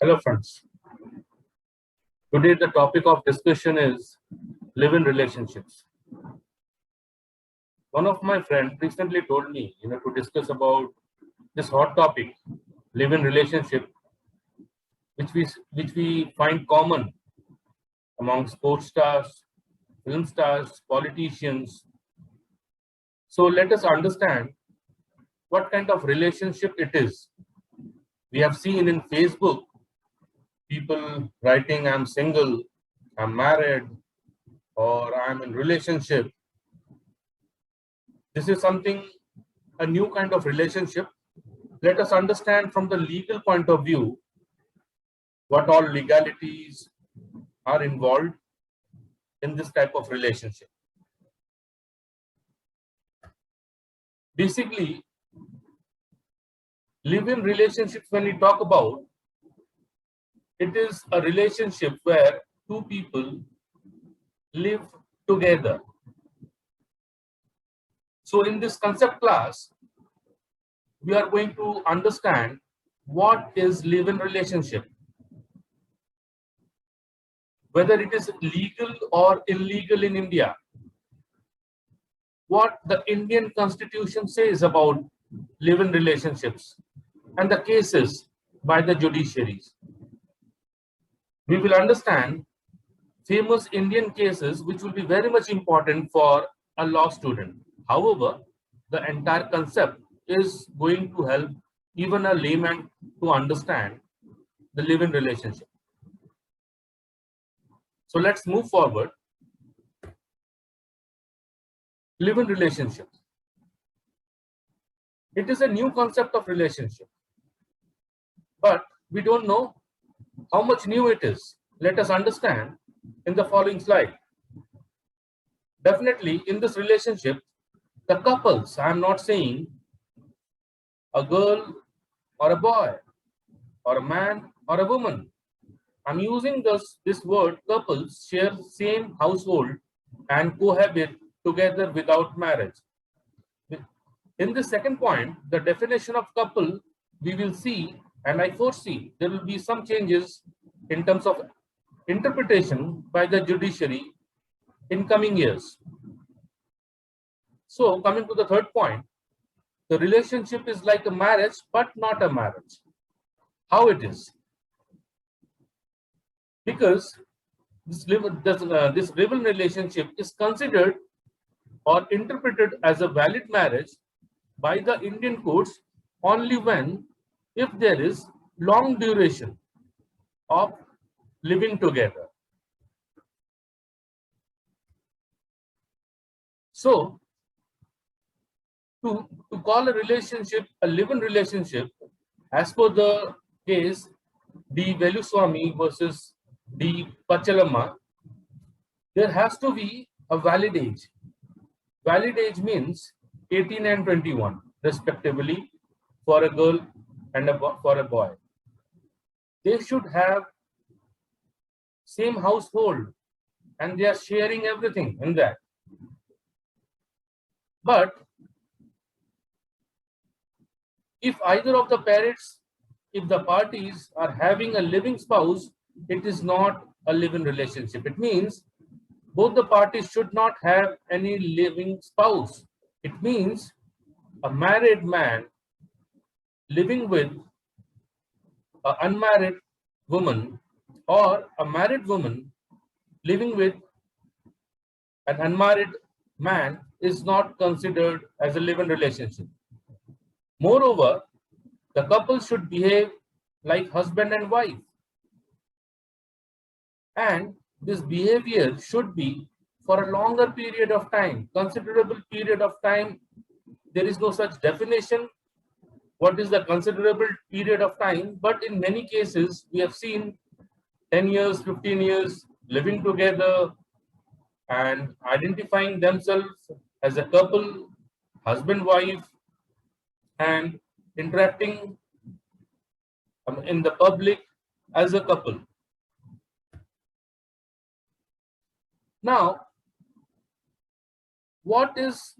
Hello friends. Today the topic of discussion is live-in relationships. One of my friends recently told me, to discuss about this hot topic, live-in relationship, which we find common among sports stars, film stars, politicians. So let us understand what kind of relationship it is. We have seen in Facebook people writing, "I'm single, I'm married, or I'm in relationship." This is something, a new kind of relationship. Let us understand from the legal point of view what all legalities are involved in this type of relationship. Basically, live-in relationships, when we talk about, it is a relationship where two people live together. So in this concept class, we are going to understand what is live-in relationship, whether it is legal or illegal in India, what the Indian Constitution says about live-in relationships, and the cases by the judiciaries. We will understand famous Indian cases which will be very much important for a law student. However, the entire concept is going to help even a layman to understand the live-in relationship. So let's move forward. Live-in relationship. It is a new concept of relationship, but we don't know how much new it is. Let us understand in the following slide. Definitely in this relationship, the couples, I am not saying a girl or a boy or a man or a woman. I'm using this word couples share same household and cohabit together without marriage. In the second point, the definition of couple, we will see, and I foresee there will be some changes in terms of interpretation by the judiciary in coming years. So coming to the third point, the relationship is like a marriage, but not a marriage. How it is? Because this live-in relationship is considered or interpreted as a valid marriage by the Indian courts only when, if there is long duration of living together. So to call a relationship a live-in relationship, as per the case D. Veluswamy versus D. Pachalamma, there has to be a valid age. Valid age means 18 and 21 respectively for a girl and for a boy. They should have same household and they are sharing everything in that. But if either of the parents, if the parties are having a living spouse, it is not a live-in relationship. It means both the parties should not have any living spouse. It means a married man living with an unmarried woman, or a married woman living with an unmarried man is not considered as a live-in relationship. Moreover, the couple should behave like husband and wife. And this behavior should be for a longer period of time, considerable period of time. There is no such definition what is the considerable period of time, but in many cases we have seen 10 years, 15 years living together and identifying themselves as a couple, husband, wife, and interacting in the public as a couple. Now, what is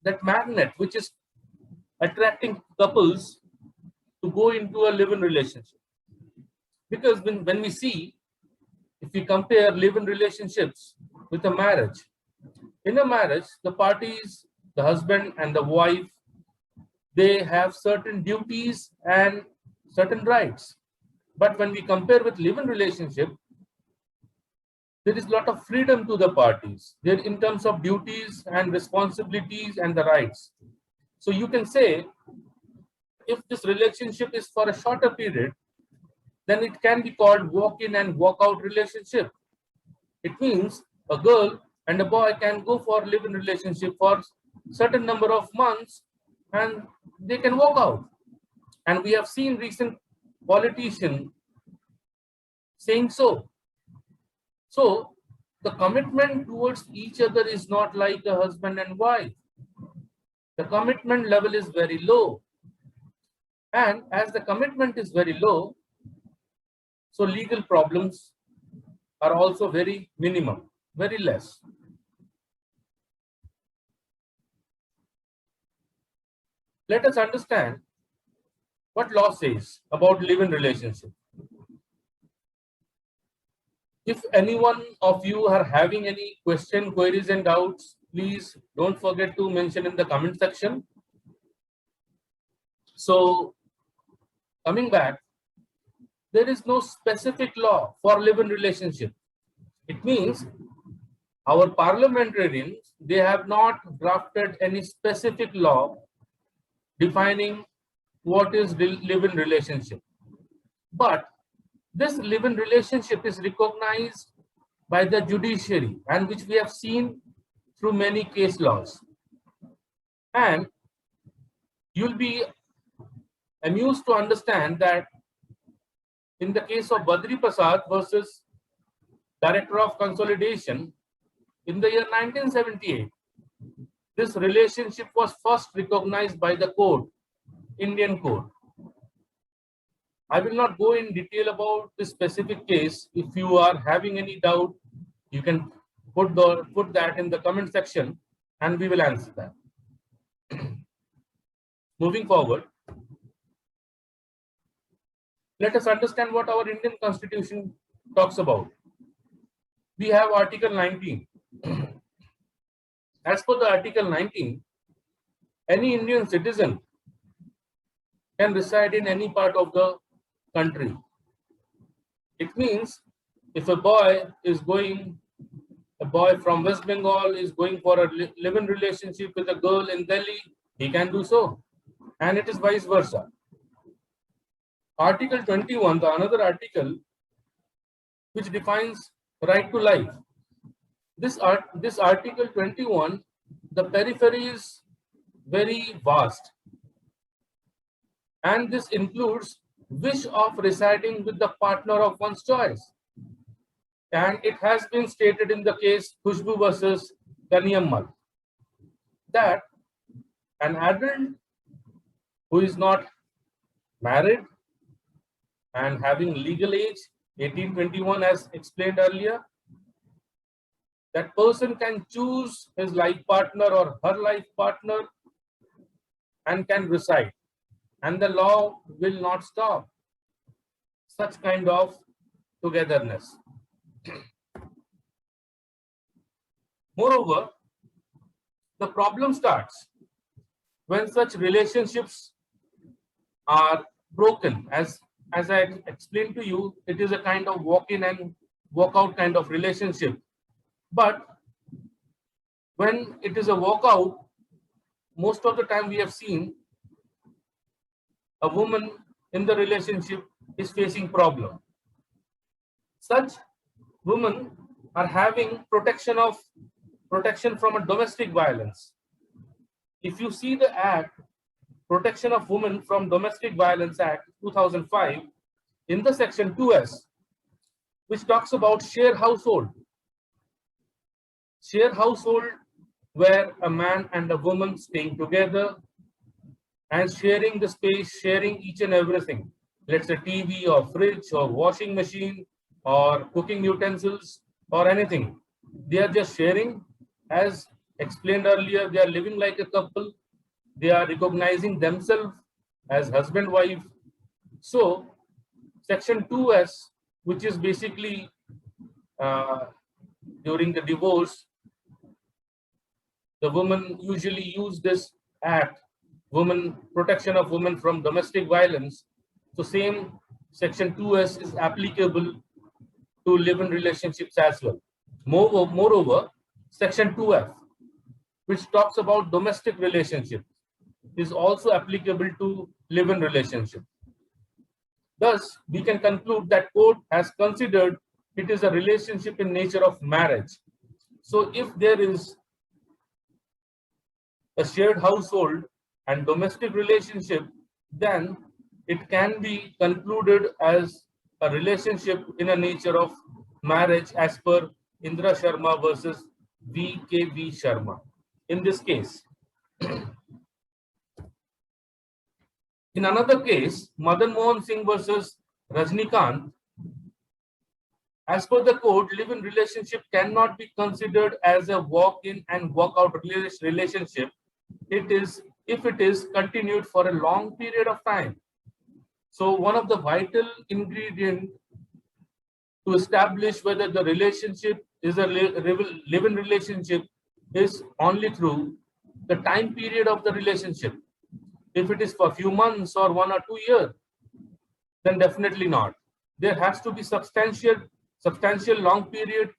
that magnet which is attracting couples to go into a live-in relationship? Because when we see, if we compare live-in relationships with a marriage, in a marriage, the parties, the husband and the wife, they have certain duties and certain rights. But when we compare with live-in relationship, there is a lot of freedom to the parties there in terms of duties and responsibilities and the rights. So you can say, if this relationship is for a shorter period, then it can be called walk-in and walk-out relationship. It means a girl and a boy can go for live-in relationship for certain number of months and they can walk out. And we have seen recent politicians saying so. So the commitment towards each other is not like a husband and wife. The commitment level is very low. And as the commitment is very low, so legal problems are also very minimum, very less. Let us understand what law says about live-in relationship. If any one of you are having any question, queries and doubts, please don't forget to mention in the comment section. So coming back, there is no specific law for live-in relationship. It means our parliamentarians, they have not drafted any specific law defining what is live-in relationship. But this live-in relationship is recognized by the judiciary, and which we have seen through many case laws. And you'll be amused to understand that in the case of Badri Prasad versus Director of Consolidation, in the year 1978, this relationship was first recognized by the court, Indian court. I will not go in detail about this specific case. If you are having any doubt, you can put that in the comment section and we will answer that. Moving forward, let us understand what our Indian Constitution talks about. We have Article 19. As per the Article 19, any Indian citizen can reside in any part of the country. It means if a boy from West Bengal is going for a live-in relationship with a girl in Delhi, he can do so. And it is vice versa. Article 21, the another article which defines right to life. This Article 21, the periphery is very vast. And this includes wish of residing with the partner of one's choice. And it has been stated in the case Khushbu versus Kaniyammal that an adult who is not married and having legal age 18-21 as explained earlier, that person can choose his life partner or her life partner and can reside, and the law will not stop such kind of togetherness. Moreover, the problem starts when such relationships are broken. As I explained to you, it is a kind of walk-in and walk-out kind of relationship. But when it is a walk-out, most of the time we have seen a woman in the relationship is facing problem. Such women are having protection from a domestic violence. If you see the Act, Protection of Women from Domestic Violence Act 2005, in the section 2S, which talks about shared household. Shared household where a man and a woman staying together and sharing the space, sharing each and everything. Let's say TV or fridge or washing machine or cooking utensils or anything. They are just sharing. As explained earlier, they are living like a couple. They are recognizing themselves as husband, wife. So Section 2S, which is basically during the divorce, the women usually use this act, women protection of women from domestic violence. So same section 2S is applicable to live-in relationships as well. Moreover, section 2F, which talks about domestic relationships, is also applicable to live-in relationship. Thus, we can conclude that court has considered it is a relationship in nature of marriage. So if there is a shared household and domestic relationship, then it can be concluded as a relationship in a nature of marriage as per Indra Sharma versus VKV Sharma. In this case, in another case, Madan Mohan Singh versus Rajnikant, as per the code, live-in relationship cannot be considered as a walk-in and walk-out relationship. It is if it is continued for a long period of time. So one of the vital ingredients to establish whether the relationship is a live-in relationship is only through the time period of the relationship. If it is for a few months or 1 or 2 years, then definitely not. There has to be substantial long period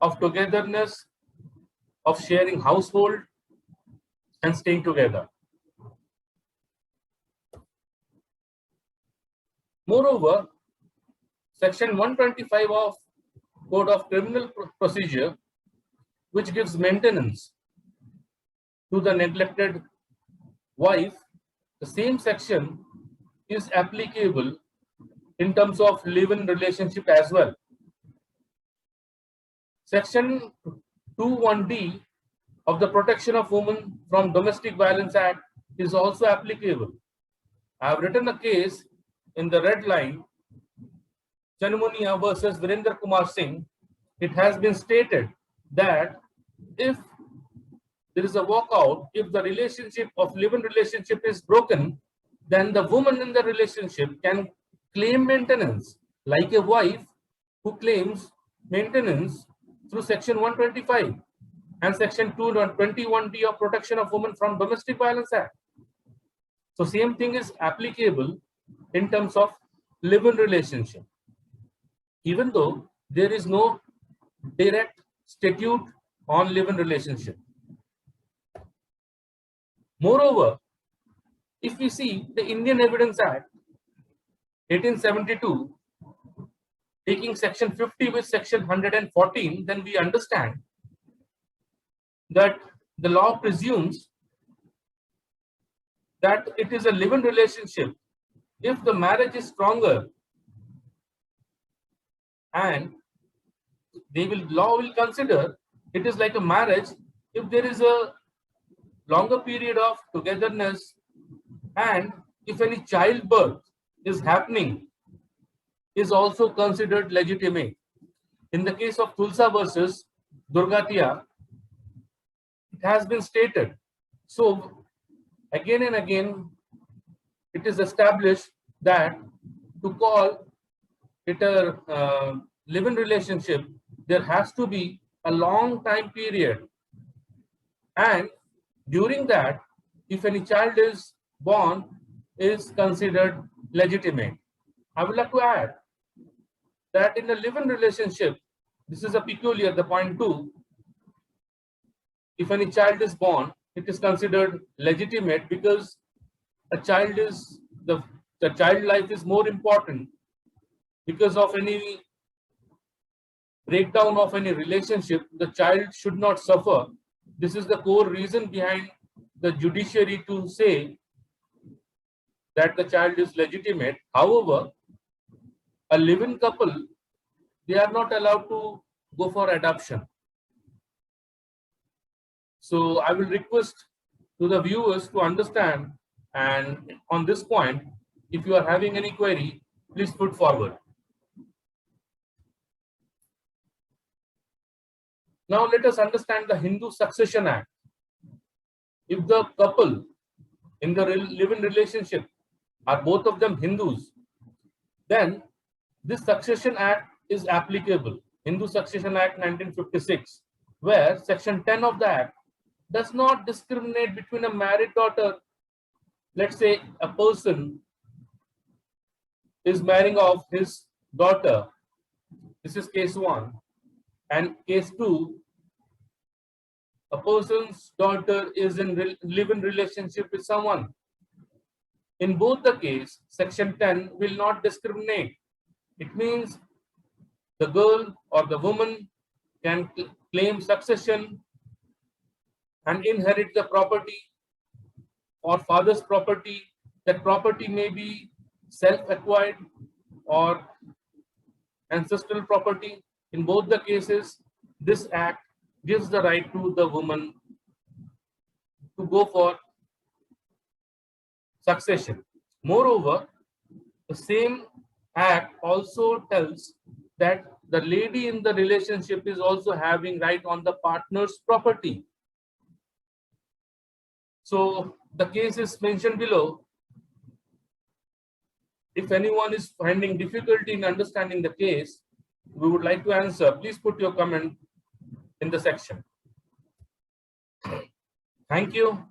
of togetherness, of sharing household and staying together. Moreover, section 125 of Code of Criminal Procedure, which gives maintenance to the neglected wife, the same section is applicable in terms of live-in relationship as well. Section 21D of the Protection of Women from Domestic Violence Act is also applicable. I have written a case in the red line, Chanumonia versus Virendra Kumar Singh. It has been stated that if there is a walkout, if the relationship of live-in relationship is broken, then the woman in the relationship can claim maintenance like a wife who claims maintenance through section 125 and section 221D of Protection of Women from Domestic Violence Act. So same thing is applicable in terms of live-in relationship. Even though there is no direct statute on live-in relationship. Moreover, if we see the Indian Evidence Act 1872, taking section 50 with section 114, then we understand that the law presumes that it is a live-in relationship if the marriage is stronger, and law will consider it is like a marriage if there is a longer period of togetherness and if any childbirth is happening is also considered legitimate. In the case of Tulsa versus Durgatia, it has been stated. So again and again, it is established that to call it a live-in relationship, there has to be a long time period. And during that, if any child is born, is considered legitimate. I would like to add that in a live-in relationship, this is a peculiar, the point 2, if any child is born, it is considered legitimate because a child is, the child life is more important. Because of any breakdown of any relationship, the child should not suffer. This is the core reason behind the judiciary to say that the child is legitimate. However, a live-in couple, they are not allowed to go for adoption. So I will request to the viewers to understand, and on this point, if you are having any query, please put forward. Now let us understand the Hindu Succession Act. If the couple in the live-in relationship are both of them Hindus, then This Succession Act is applicable, Hindu Succession Act 1956, where Section 10 of the Act does not discriminate between a married daughter. Let's say a person is marrying off his daughter. This is case 1. And case 2, a person's daughter is in live-in relationship with someone. In both the case, Section 10 will not discriminate. It means the girl or the woman can claim succession and inherit the property or father's property. That property may be self-acquired or ancestral property. In both the cases, this act gives the right to the woman to go for succession. Moreover, the same act also tells that the lady in the relationship is also having right on the partner's property. So the case is mentioned below. If anyone is finding difficulty in understanding the case, we would like to answer. Please put your comment in the section. Thank you.